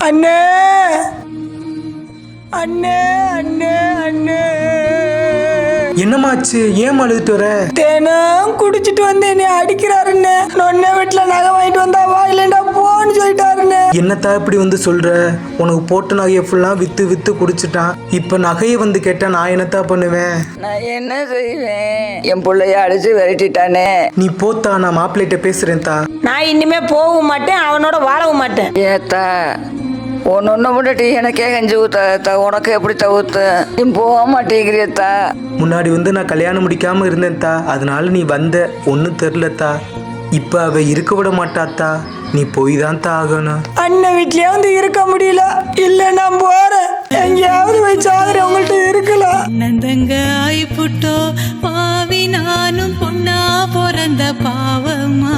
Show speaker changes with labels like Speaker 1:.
Speaker 1: அண்ணே அண்ணே அண்ணே அண்ணே,
Speaker 2: என்னமாச்சு? ஏன் அழுதுட்டு வர?
Speaker 1: தினம் குடிச்சிட்டு வந்து என்னை அடிக்கிறாருன்னு. நொன்ன வீட்டுல நகை வாங்கிட்டு வந்தா வா, இல்லைண்டா போன்னு சொல்லிட்டாருன்னு.
Speaker 2: என்னத்தா இப்படி வந்து சொல்ற? உனக்கு போட்ட நகையை ஃபுல்லாக வித்து வித்து குடிச்சிட்டான். இப்போ நகையை வந்து கேட்டா நான் என்னத்தா பண்ணுவேன்?
Speaker 1: நான் என்ன செய்வேன்? என் பிள்ளைய அடிச்சு விரட்டிட்டானே.
Speaker 2: நீ போத்தா, நான் மாப்பிள்ளைகிட்ட பேசுறேன் தா.
Speaker 1: நான் இனிமே போகவும் மாட்டேன், அவனோட வாழவும் மாட்டேன். ஏத்தா ஒன்னு முன்னாடி எனக்கே கஞ்சி ஊத்த, உனக்கு எப்படி தவிர்த்து நீ போக மாட்டேங்கிறியத்தா?
Speaker 2: முன்னாடி வந்து நான் கல்யாணம் முடிக்காம இருந்தேன் தா, அதனால நீ வந்த ஒன்றும் தெரிலத்தா. இப்போ அவ இருக்க விட மாட்டாத்தா, நீ போய் தான் தா ஆகணும்.
Speaker 1: அண்ணன் வீட்லயே வந்து இருக்க முடியல, இல்ல நான் போறேன். எங்கேயாவது போய் சாகுற உங்கள்கிட்ட இருக்கலாம்.
Speaker 3: நந்தங்க ஆயிப்புட்டோ பாவி, நானும் பொண்ணா பிறந்த பாவமா.